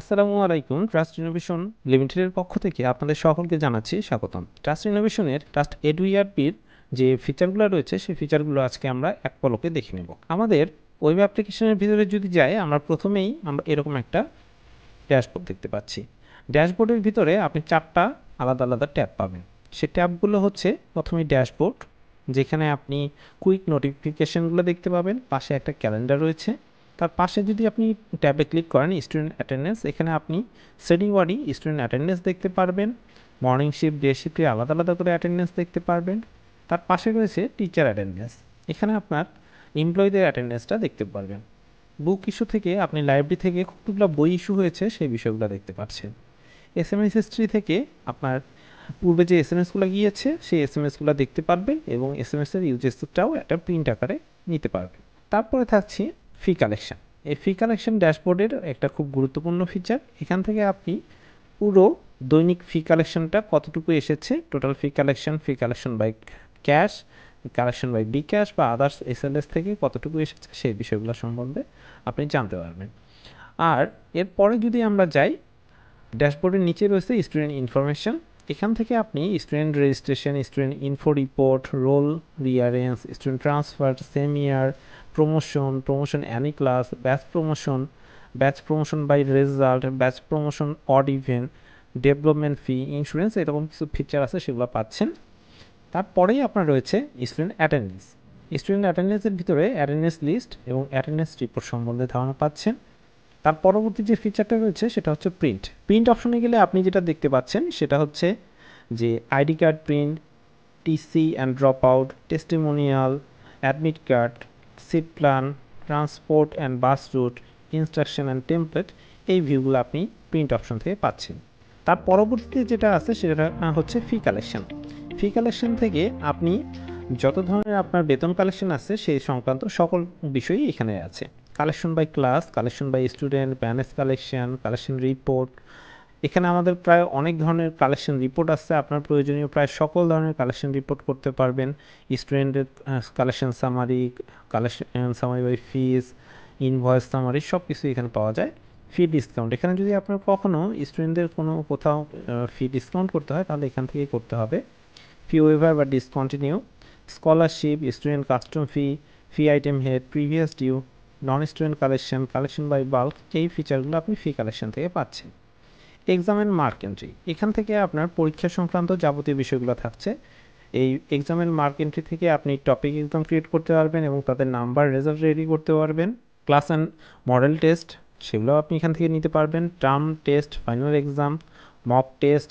আসসালামু আলাইকুম। Trust innovation লিমিটেডের পক্ষ থেকে আপনাদের সকলকে জানাচ্ছি স্বাগতম। ট্রাস্ট ইনোভেশনের ট্রাস্ট এডু ইআরপির যে ফিচারগুলো রয়েছে সেই ফিচারগুলো আজকে আমরা এক পলকে দেখে নেব। আমাদের ওয়েব অ্যাপ্লিকেশনের ভিতরে যদি যাই, আমরা প্রথমেই এরকম একটা ড্যাশবোর্ড দেখতে পাচ্ছি। ড্যাশবোর্ডের ভিতরে আপনি 4টা আলাদা আলাদা ট্যাব পাবেন। সে ট্যাবগুলো হচ্ছে প্রথমেই ড্যাশবোর্ড, যেখানে আপনি কুইক নোটিফিকেশনগুলো দেখতে পাবেন। পাশে একটা ক্যালেন্ডার রয়েছে। তার পাশে যদি আপনি ট্যাবে ক্লিক করেন স্টুডেন্ট অ্যাটেন্ডেন্স, এখানে আপনি শনিবারই স্টুডেন্ট অ্যাটেন্ডেন্স দেখতে পারবেন। মর্নিং শিফট, ডে শিফটে আলাদা আলাদা করে অ্যাটেন্ডেন্স দেখতে পারবেন। তার পাশে রয়েছে টিচার অ্যাটেন্ডেন্স, এখানে আপনার এমপ্লয়ীদের অ্যাটেন্ডেন্সটা দেখতে পারবেন। বুক ইস্যু থেকে আপনি লাইব্রেরি থেকে কতগুলো বই ইস্যু হয়েছে সেই বিষয়গুলো দেখতে পাচ্ছেন। এসএমএস হিস্ট্রি থেকে আপনার পূর্বে যে এসএমএসগুলো গিয়েছে সেই এসএমএসগুলো দেখতে পারবেন এবং এসএমএসের ইউজেসটাও একটা প্রিন্ট আকারে নিতে পারবেন। তারপরে থাকছে ফি কালেকশন। এই ফি কালেকশন ড্যাশবোর্ডের একটা খুব গুরুত্বপূর্ণ ফিচার। এখান থেকে আপনি পুরো দৈনিক ফি কালেকশনটা কতটুকু এসেছে, total fee collection by cash, collection by bKash বা আদার্স এসএলএস থেকে কতটুকু এসেছে সেই বিষয়গুলো সম্বন্ধে আপনি জানতে পারবেন। আর এরপরে যদি আমরা যাই, ড্যাশবোর্ডের নিচে রয়েছে স্টুডেন্ট ইনফরমেশন। এখান থেকে আপনি student registration, student info report, roll rearrange, student transfer, same year, promotion any class, batch promotion by result, batch promotion odd event, development fee, insurance, এরকম কিছু ফিচার আছে, সেগুলো পাচ্ছেন। তারপরেই আপনার রয়েছে স্টুডেন্ট অ্যাটেন্ডেন্স। স্টুডেন্ট অ্যাটেন্ডেন্সের ভিতরে অ্যাটেন্ডেন্স লিস্ট এবং অ্যাটেন্ডেন্স রিপোর্ট সম্বন্ধে ধারণা পাচ্ছেন। তার পরবর্তী যে ফিচারটা রয়েছে সেটা হচ্ছে প্রিন্ট অপশনে গেলে আপনি যেটা দেখতে পাচ্ছেন সেটা হচ্ছে যে ID card print, TC and drop out, testimonial, admit card, seat plan, transport and bus route, instruction and template, এই ভিউগুলো আপনি প্রিন্ট অপশন থেকে পাচ্ছেন। তার পরবর্তীতে যেটা আছে সেটা হচ্ছে ফি কালেকশন থেকে আপনি যত ধরনের আপনার বেতন কালেকশন আছে সেই সংক্রান্ত সকল বিষয়ই এখানে আছে। Collection by class, collection by student, ব্যানেজ কালেকশন রিপোর্ট, এখানে আমাদের প্রায় অনেক ধরনের কালেকশন রিপোর্ট আছে। আপনার প্রয়োজনীয় প্রায় সকল ধরনের কালেকশন রিপোর্ট করতে পারবেন। স্টুডেন্টের collection summary by fees, invoice summary, সব কিছু এখানে পাওয়া যায়। ফি ডিসকাউন্ট, এখানে যদি আপনার কখনও স্টুডেন্টদের কোথাও ফি ডিসকাউন্ট করতে হয় তাহলে এখান থেকেই করতে হবে। ফি ওয়েভার বা discontinue, scholarship, student custom fee item head, previous due, non student collection by bulk, এই ফিচারগুলো আপনি ফি কালেকশন থেকে পাচ্ছেন। এক্সাম অ্যান্ড মার্ক এন্ট্রি, এখান থেকে আপনার পরীক্ষা সংক্রান্ত যাবতীয় বিষয়গুলো থাকছে। এই এক্সাম অ্যান্ড মার্ক এন্ট্রি থেকে আপনি টপিক এক্সাম ক্রিয়েট করতে পারবেন এবং তাদের নাম্বার রেজাল্ট রেডি করতে পারবেন। ক্লাস অ্যান্ড মডেল টেস্ট, সেগুলো আপনি এখান থেকে নিতে পারবেন। Term test, final exam, mock test,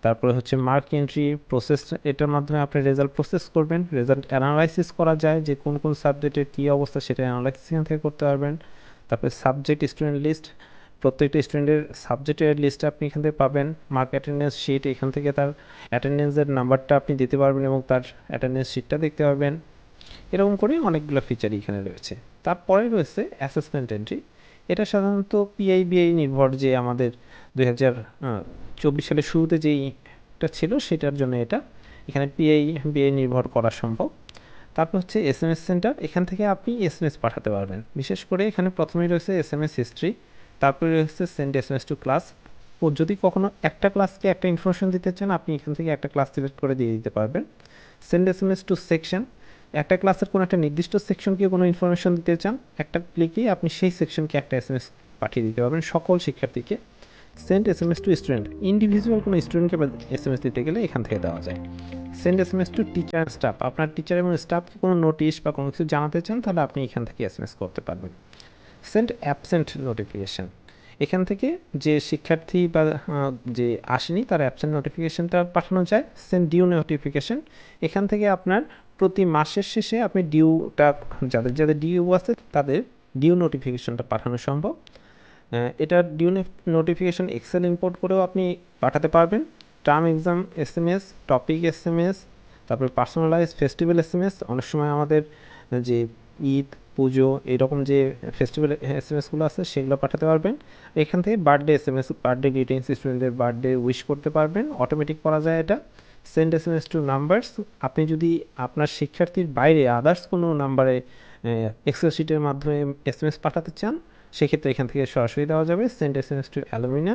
তারপরে হচ্ছে মার্ক এন্ট্রি প্রসেস, এটার মাধ্যমে আপনি রেজাল্ট প্রসেস করবেন। রেজাল্ট অ্যানালাইসিস করা যায় যে কোন কোন সাবজেক্টের কী অবস্থা, সেটা অ্যানালাইসিস এখান থেকে করতে পারবেন। তারপরে সাবজেক্ট স্টুডেন্ট লিস্ট, প্রত্যেকটা স্টুডেন্টের সাবজেক্টের লিস্ট আপনি এখান থেকে পাবেন। মার্ক অ্যাটেন্ডেন্স শিট, এখান থেকে তার অ্যাটেন্ডেন্সের নাম্বারটা আপনি দিতে পারবেন এবং তার অ্যাটেন্ডেন্স শিটটা দেখতে পারবেন। এরকম করে অনেকগুলো ফিচারই এখানে রয়েছে। তারপরে রয়েছে অ্যাসেসমেন্ট এন্ট্রি। এটা সাধারণত পিআইবিআই নির্ভর, যে আমাদের 2024 সালের শুরুতে যেইটা ছিল সেটার জন্য এটা এখানে পিআইবিআই নির্ভর করা সম্ভব। তারপর হচ্ছে এসএমএস সেন্টার, এখান থেকে আপনি এসএমএস পাঠাতে পারবেন। বিশেষ করে এখানে প্রথমেই রয়েছে এসএমএস হিস্ট্রি, তারপরে রয়েছে সেন্ড এসএমএস টু ক্লাস। ও যদি কখনো একটা ক্লাসকে একটা ইনফরমেশন দিতে চান, আপনি এখান থেকে একটা ক্লাস সিলেক্ট করে দিয়ে দিতে পারবেন। সেন্ড এসএমএস টু সেকশন, একটা ক্লাসের কোনো একটা নির্দিষ্ট সেকশনকে কোনো ইনফরমেশন দিতে চান, একটা ক্লিকেই আপনি সেই সেকশনকে একটা এসএমএস পাঠিয়ে দিতে পারবেন সকল শিক্ষার্থীকে। Send SMS to student, individual কোনো স্টুডেন্টকে এসএমএস দিতে গেলে এখান থেকে দেওয়া যায়। Send SMS to teacher and staff, আপনার টিচার এবং স্টাফকে কোনো নোটিশ বা কোনো কিছু জানাতে চান তাহলে আপনি এখান থেকে এসএমএস করতে পারবেন। সেন্ড অ্যাবসেন্ট নোটিফিকেশান, এখান থেকে যে শিক্ষার্থী বা যে আসেনি তার অ্যাবসেন্ট নোটিফিকেশানটা পাঠানো যায়। সেন্ড ডিউ নোটিফিকেশান, এখান থেকে আপনার প্রতি মাসের শেষে আপনি ডিউটা, যাদের যাদের ডিউ আছে তাদের ডিউ নোটিফিকেশানটা পাঠানো সম্ভব। এটা ডিউ নোটিফিকেশান এক্সেল ইম্পোর্ট করেও আপনি পাঠাতে পারবেন। Term exam SMS, topic SMS, তারপরে পার্সোনালাইজ ফেস্টিভ্যাল এসএমএস, অনেক সময় আমাদের যে ঈদ, পুজো, এরকম যে ফেস্টিভ্যাল এসএমএসগুলো আছে সেগুলো পাঠাতে পারবেন। এখান থেকে বার্থডে এসএমএস, বার্থডে গ্রিটিংস, স্টুডেন্টদের বার্থডে উইশ করতে পারবেন, অটোমেটিক করা যায় এটা। সেন্ড এসএমএস টু নাম্বারস, আপনি যদি আপনার শিক্ষার্থীর বাইরে আদার্স কোনো নাম্বারে এক্সেল শিটের মাধ্যমে এসএমএস পাঠাতে চান সেক্ষেত্রে এখান থেকে সরাসরি দেওয়া যাবে send SMS to alumni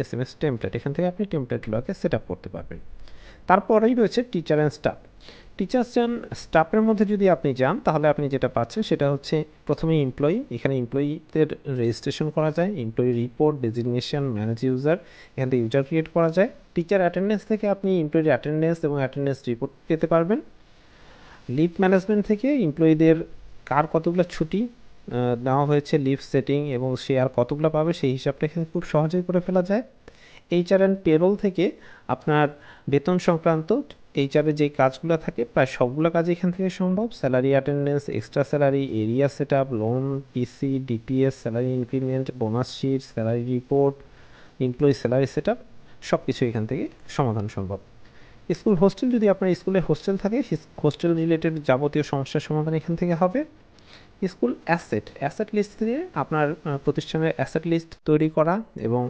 SMS template, এখান থেকে আপনি টেমপ্লেটগুলোকে সেট আপ করতে পারবেন। তারপরেই রয়েছে teacher and staff. Teachers and স্টাফের মধ্যে যদি আপনি যান তাহলে আপনি যেটা পাচ্ছেন সেটা হচ্ছে প্রথমে এমপ্লয়ি, এখানে এমপ্লয়িদের রেজিস্ট্রেশন করা যায়, employee report, designation, manage user, এখান থেকে ইউজার ক্রিয়েট করা যায়। টিচার অ্যাটেন্ডেন্স থেকে আপনি এমপ্লয়ির অ্যাটেন্ডেন্স এবং অ্যাটেন্ডেন্স রিপোর্ট পেতে পারবেন। লিভ ম্যানেজমেন্ট থেকে এমপ্লয়িদের কার কতগুলো ছুটি নেওয়া হয়েছে, লিভ সেটিং এবং সে আর কতগুলো পাবে সেই হিসাবটা এখানে খুব সহজেই করে ফেলা যায়। এইচআর অ্যান্ড পেরোল থেকে আপনার বেতন সংক্রান্ত এইচআরের যেই কাজগুলো থাকে প্রায় সবগুলো কাজ এখান থেকে সম্ভব। Salary attendance, extra salary, area set up, loan, PC, DPS, salary increment, bonus sheet, salary report, employee salary set up সব কিছু এখান থেকে সমাধান সম্ভব। স্কুল হোস্টেল, যদি আপনার স্কুলে হোস্টেল থাকে হোস্টেল রিলেটেড যাবতীয় সমস্যার সমাধান এখান থেকে হবে। স্কুল অ্যাসেট লিস্ট থেকে আপনার প্রতিষ্ঠানের অ্যাসেট লিস্ট তৈরি করা এবং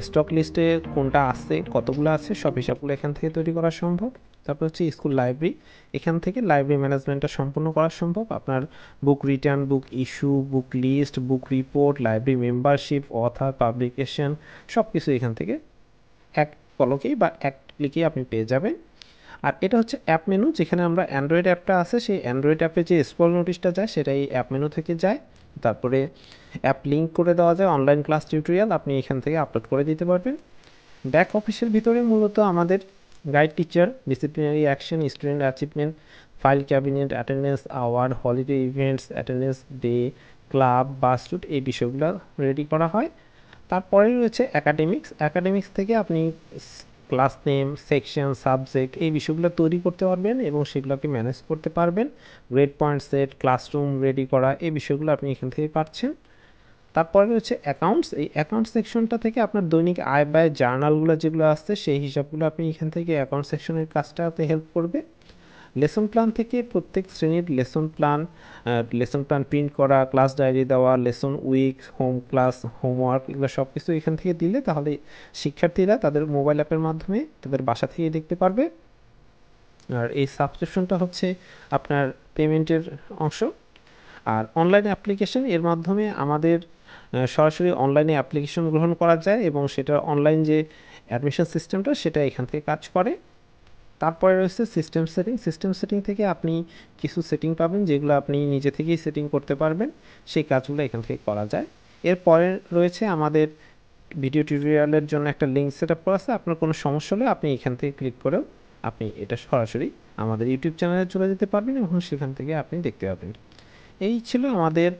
স্টক লিস্টে কোনটা আছে, কতগুলো আছে সব হিসাবগুলো এখান থেকে তৈরি করা সম্ভব। তারপর হচ্ছে স্কুল লাইব্রেরি, এখান থেকে লাইব্রেরি ম্যানেজমেন্টটা সম্পূর্ণ করা সম্ভব। আপনার book return, book issue, book list, book report, library membership, author, publication সব কিছু এখান থেকে এক পলকেই বা এক ক্লিকেই আপনি পেয়ে যাবেন। আর এটা হচ্ছে অ্যাপ মেনু, যেখানে আমরা অ্যান্ড্রয়েড অ্যাপটা আছে সেই অ্যান্ড্রয়েড অ্যাপে যে স্ক্রল নোটিশটা যায় সেটা এই অ্যাপ মেনু থেকে যায়। তারপরে অ্যাপ লিঙ্ক করে দেওয়া যায়, অনলাইন ক্লাস টিউটোরিয়াল আপনি এখান থেকে আপলোড করে দিতে পারবেন। ব্যাক অফিসের ভিতরে মূলত আমাদের guide teacher, disciplinary action, student achievement, file cabinet, attendance hour, holiday events, attendance day, club, bus route এই বিষয়গুলো রেডি করা হয়। তারপরে রয়েছে অ্যাকাডেমিক্স থেকে আপনি ক্লাস নেম, সেকশন, সাবজেক্ট এই বিষয়গুলো তৈরি করতে পারবেন এবং সেগুলোকে ম্যানেজ করতে পারবেন। Grade point set, classroom ready করা এই বিষয়গুলো আপনি এখান থেকে পাচ্ছেন। তারপরে রয়েছে অ্যাকাউন্টস, এই অ্যাকাউন্ট সেকশনটা থেকে আপনার দৈনিক আয় ব্যয় জার্নালগুলো যেগুলো আসছে সেই হিসাবগুলো আপনি এখান থেকে অ্যাকাউন্ট সেকশনের কাজটাতে হেল্প করবে। লেসন প্ল্যান থেকে প্রত্যেক শ্রেণীর লেসন প্ল্যান প্রিন্ট করা, ক্লাস ডায়েরি দেওয়া, lesson week, home class, homework এগুলো সব কিছু এখান থেকে দিলে তাহলে শিক্ষার্থীরা তাদের মোবাইল অ্যাপের মাধ্যমে তাদের বাসা থেকে দেখতে পারবে। আর এই সাবস্ক্রিপশনটা হচ্ছে আপনার পেমেন্টের অংশ। আর অনলাইন অ্যাপ্লিকেশন, এর মাধ্যমে আমাদের সরাসরি অনলাইনে অ্যাপ্লিকেশন গ্রহণ করা যায় এবং সেটা অনলাইন যে অ্যাডমিশন সিস্টেমটা সেটা এখান থেকে কাজ করে। তারপরে রয়েছে সিস্টেম সেটিং থেকে আপনি কিছু সেটিং পাবেন যেগুলো আপনি নিজে থেকেই সেটিং করতে পারবেন, সেই কাজগুলো এখান থেকে করা যায়। এরপরে রয়েছে আমাদের ভিডিও টিউটোরিয়ালের জন্য একটা লিঙ্ক সেট আপ করা আছে, আপনার কোনো সমস্যা হলে আপনি এখান থেকে ক্লিক করেও আপনি এটা সরাসরি আমাদের ইউটিউব চ্যানেলে চলে যেতে পারবেন এবং সেখান থেকে আপনি দেখতে পাবেন। এই ছিল আমাদের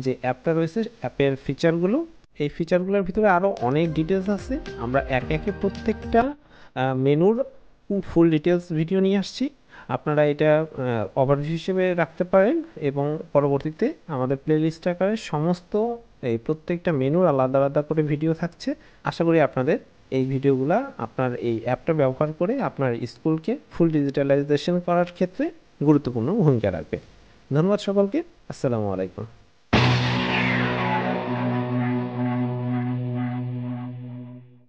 যে অ্যাপটা রয়েছে অ্যাপের ফিচারগুলো। এই ফিচারগুলোর ভিতরে আরও অনেক ডিটেলস আছে, আমরা একে একে প্রত্যেকটা মেনুর ফুল ডিটেলস ভিডিও নিয়ে আসছি। আপনারা এটা ওভারভিউ হিসেবে রাখতে পারেন এবং পরবর্তীতে আমাদের প্লেলিস্ট আকারে সমস্ত এই প্রত্যেকটা মেনুর আলাদা আলাদা করে ভিডিও থাকছে। আশা করি আপনাদের এই ভিডিওগুলো আপনার এই অ্যাপটা ব্যবহার করে আপনার স্কুলকে ফুল ডিজিটালাইজেশন করার ক্ষেত্রে গুরুত্বপূর্ণ ভূমিকা রাখবে। ধন্যবাদ সকলকে। আসসালামু আলাইকুম।